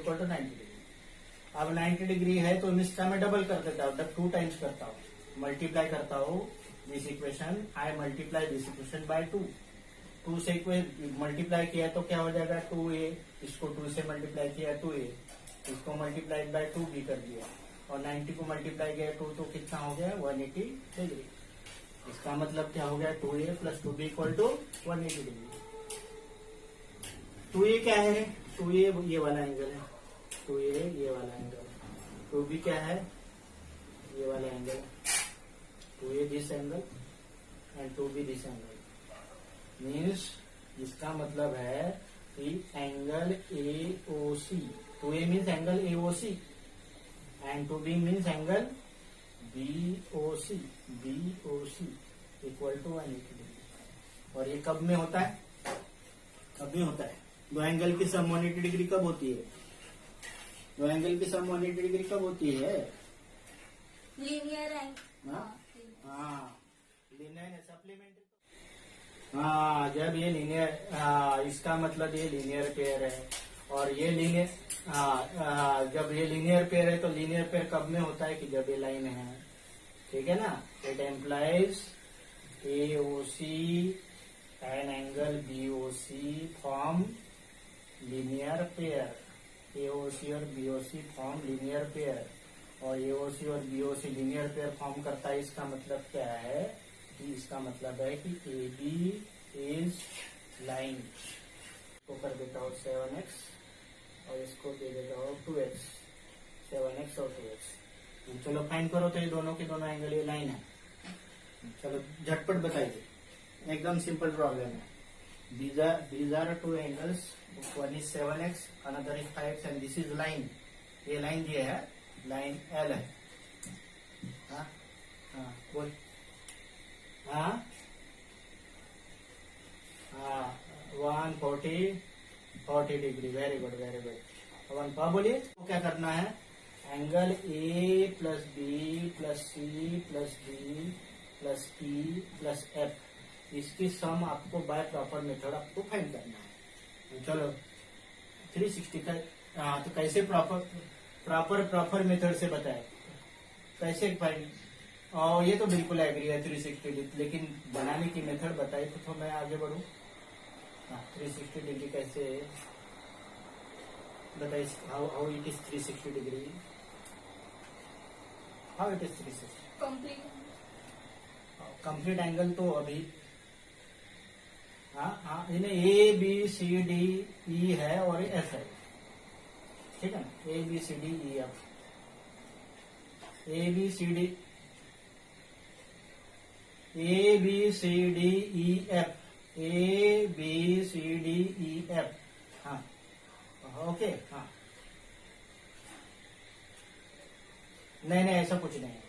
Equal to 90 degree. अब 90 degree है तो इसका मैं डबल कर देता हूँ, 2 टाइम्स करता हूँ, मल्टीप्लाई करता हूँ this equation, I multiply this equation by 2। 2 से मल्टीप्लाई किया तो क्या हो जाएगा 2a, इसको 2 से मल्टीप्लाई किया 2a, इसको मल्टीप्लाई बाय 2 भी कर दिया, और 90 को मल्टीप्लाई किया 2 तो कितना हो गया 180 डिग्री। इसका मतलब क्या हो गया 2a plus 2b equal to 180 degree. 2a क्या है, 2a ये वाला एंगल है, 2a ये वाला एंगल है, 2b क्या है ये वाला एंगल है, 2a this angle and 2b this angle. Means इसका मतलब है कि angle AOC, 2a means angle AOC and 2b means angle BOC equal to 180 degree. और ये कब में होता है, कब में होता है, दो एंगल की सम 180 डिग्री कब होती है, दो एंगल की सम 180 डिग्री कब होती है, लीनियर एंगल। हाँ लीनियर सप्लीमेंट्री। हाँ जब ये लीनियर, इसका मतलब ये लीनियर पेयर है, और ये लीनियर, जब ये लीनियर पेयर है तो लीनियर पेयर कब में होता है कि जब ये लाइन है, ठीक है ना। It implies AOC and angle BOC form linear pair, AOC और BOC फॉर्म लीनियर पेयर, और AOC और BOC लीनियर पेयर फॉर्म करता है। इसका मतलब क्या है कि इसका मतलब है कि AB इज लाइन, को कर देता हूँ 7x और इसको दे देता हूँ 2x, 7x और 2x। चलो फाइन करो तो ये दोनों के दोनों एंगल ये लाइन है। चलो झटपट बताइए, एकदम सिंपल प्रॉब्लम है। These are two angles, one is 7x, another is 5x and this is line। ये लाइन दिया है, लाइन L है। हाँ हाँ बोल, हाँ हाँ 140 degree, very good very good. अब अनपा बोलिए तो क्या करना है, angle A plus B plus C plus D plus E plus F, इसकी सम आपको बाय प्रॉपर मेथड आपको फाइंड करना है। चलो 360 का, तो कैसे प्रॉपर मेथड से बताए कैसे फाइंड, और ये तो बिल्कुल एग्री है 360 डिग्री, लेकिन बनाने की मेथड बताइए तो मैं आगे बढ़ूं। 360 डिग्री कैसे बताइए, how it is 360 degree, how it is 360 complete angle. तो अभी हाँ इन्हें ABCDE है और F है, ठीक है ना, ABCDEF, ABCDEF, हाँ ओके। हाँ नहीं ऐसा कुछ नहीं है,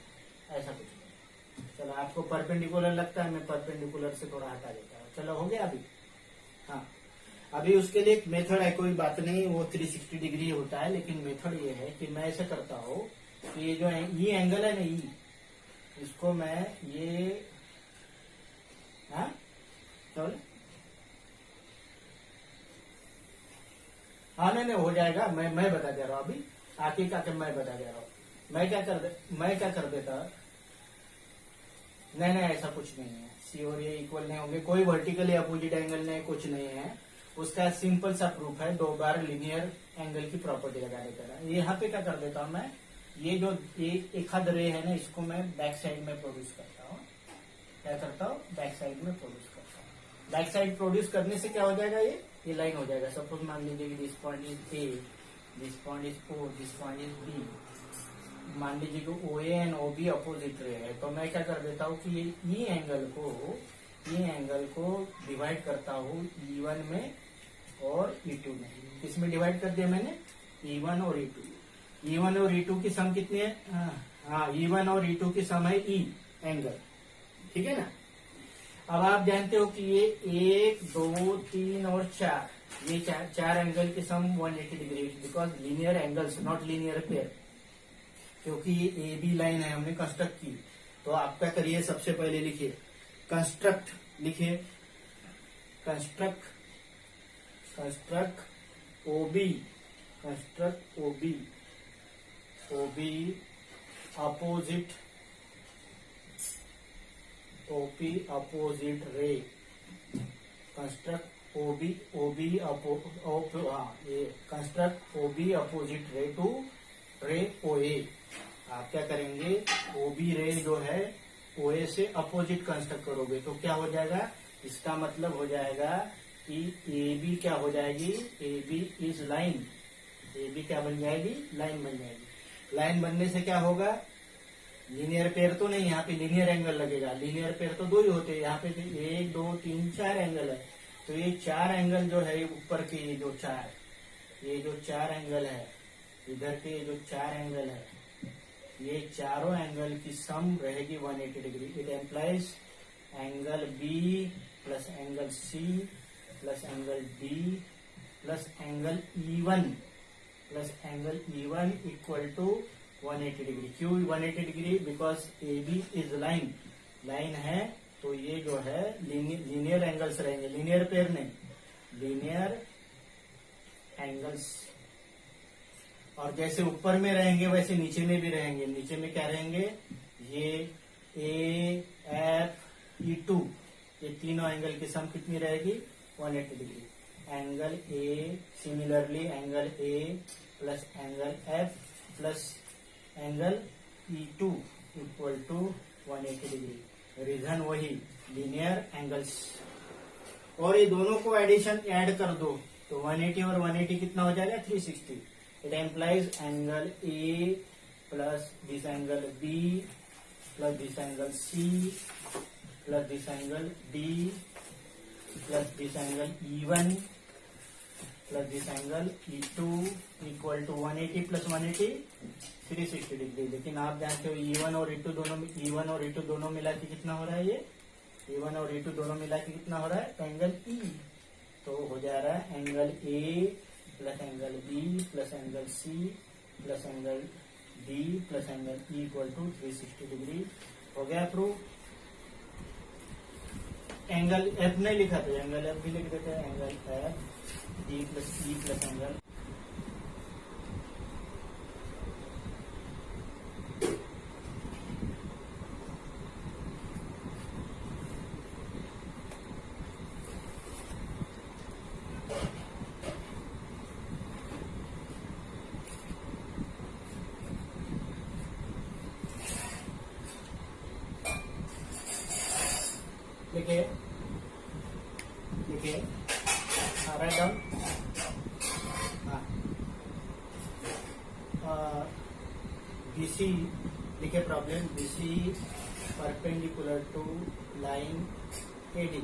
ऐसा कुछ नहीं। चलो आपको परपेंडिकुलर लगता है, मैं परपेंडिकुलर से थोड़ा हटा देता हूँ। चलो हो गया अभी। हाँ अभी उसके लिए एक मेथड है, कोई बात नहीं, वो 360 डिग्री होता है, लेकिन मेथड ये है कि मैं ऐसे करता हूँ कि ये जो ये एंगल है ना इसको मैं ये, हाँ चलो हाँ नहीं हो जाएगा, मैं बता दे रहा हूँ अभी, आके का मैं बता दे रहा हूँ। मैं क्या कर देता, नहीं ऐसा कुछ नहीं है, सी और ये इक्वल नहीं होंगे, कोई वर्टिकली अपोजिट एंगल नहीं, कुछ नहीं है। उसका सिंपल सा प्रूफ है, 2 बार लीनियर एंगल की प्रॉपर्टी लगा देता है। यहाँ पे क्या कर देता हूँ मैं, ये जो एक आध रे है ना, इसको मैं बैक साइड में प्रोड्यूस करता हूँ। क्या करता हूँ, बैक साइड में प्रोड्यूस करता हूँ। बैक साइड प्रोड्यूस करने से क्या हो जाएगा, ये लाइन हो जाएगा। सपोज मान लीजिए कि this point is A, this point is O, this point is B। मान लीजिए कि OA and OB opposite ray है, तो मैं क्या कर देता हूँ कि ये एंगल को डिवाइड करता हूँ E1 में और E2 में। किसमें डिवाइड कर दिया मैंने, E1 और E2। E1 और E2 की सम कितनी है, हाँ E1 और E2 की सम है E एंगल, ठीक है ना। अब आप जानते हो कि ये 1 2 3 और 4, ये चार एंगल की सम 180 degree, because linear angles not linear pair, क्योंकि ये AB लाइन है हमने कंस्ट्रक्ट की। तो आप क्या करिए, सबसे पहले लिखिए कंस्ट्रक्ट, लिखिए construct OB construct O B opposite ray, construct construct O B opposite ray to ray O A. आप क्या करेंगे, ओबी रे जो है ओए से अपोजिट कंस्ट्रक्ट करोगे तो क्या हो जाएगा, इसका मतलब हो जाएगा कि ए बी क्या हो जाएगी, A B is line, A B क्या बन जाएगी, लाइन बन जाएगी। लाइन बनने से क्या होगा, लीनियर पेयर तो नहीं, यहाँ पे लीनियर एंगल लगेगा, लीनियर पेयर तो दो ही होते हैं, यहाँ पे 1 2 3 4 एंगल है, तो ये 4 एंगल जो है ऊपर के ये जो 4 एंगल है, इधर के जो 4 एंगल है, ये चारों एंगल की सम रहेगी 180 degree. It implies angle B plus angle C plus angle D plus angle E1 equal to 180 degree. क्यों 180 degree, because A B is line है, तो ये जो है लीनियर एंगल्स रहेंगे, लीनियर पेयर नहीं, लीनियर एंगल्स। और जैसे ऊपर में रहेंगे वैसे नीचे में भी रहेंगे। नीचे में क्या रहेंगे, ये ए एफ E2, ये तीनों एंगल की सम कितनी रहेगी, 180 degree. Angle A similarly angle A plus angle F plus angle E2 equal to 180 degree. Reason वही, लीनियर एंगल्स। और ये दोनों को ऐड कर दो तो 180 और 180 कितना हो जाएगा, 360। It implies angle A plus this angle B plus this angle C plus this angle D plus this angle E1 plus this angle E2 equal to 180 plus 180 360 degree. लेकिन आप जानते हो E1 और E2 दोनों मिला के कितना हो रहा है, ये E1 और E2 दोनों मिला के कितना हो रहा है, एंगल E। तो हो जा रहा है angle A plus angle B plus angle C plus angle D plus angle E equal to 360 degree. हो गया प्रूव। एंगल एफ नहीं लिखा तो एंगल एफ भी लिख देते हैं, angle F D plus E plus angle लिखे राइट डाउन। BC लिखे problem, BC perpendicular to line AD,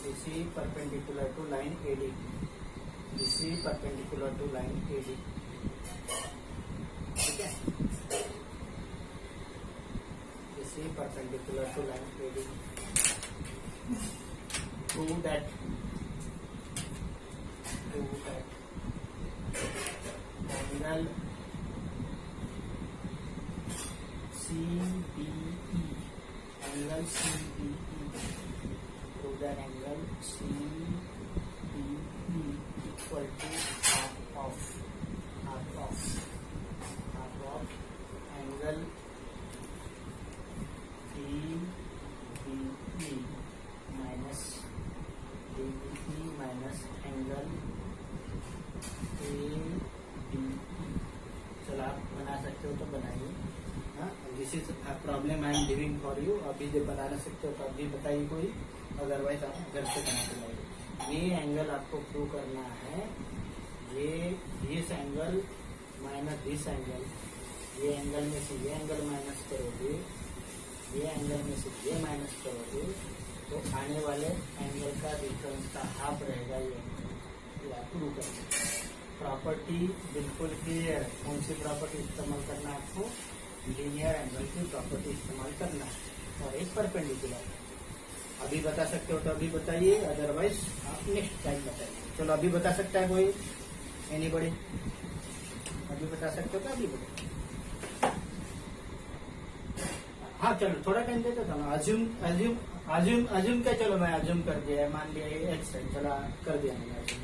BC perpendicular to line AD, BC perpendicular to line AD। ठीक है, BC perpendicular to line AD। Prove that angle CBE, prove that angle CBE equal to half of angle DBE minus angle ADE। चलो आप बना सकते हो तो बनाइए। हाँ, this is problem I am giving for you. अभी जब बना ना सकते हो तो अभी बताइए कोई, अदरवाइज आप घर से बना के लाइए। ये एंगल आपको प्रूव करना है, ये this angle minus this angle, ये एंगल में से ये एंगल माइनस करोगे, ये एंगल में से ये माइनस करोगे तो आने वाले एंगल का डिफरेंस का हाफ रहेगा ये आप प्रूव करेंगे। प्रॉपर्टी बिल्कुल क्लियर है। कौन सी प्रॉपर्टी इस्तेमाल करना है आपको, लीनियर एंगल की प्रॉपर्टी इस्तेमाल करना है और एक परपेंडिकुलर। अभी बता सकते हो तो अभी बताइए, अदरवाइज आप नेक्स्ट टाइम बताइए। चलो अभी बता सकता है कोई, एनीबॉडी? अभी बता सकते हो तो अभी बताइए। हाँ चलो थोड़ा टाइम देता था ना। अज्यूम क्या, चलो मैं अज्यूम कर दिया है, मान लिया ये एक्स है, चलो कर दिया मैंने अज्यूम।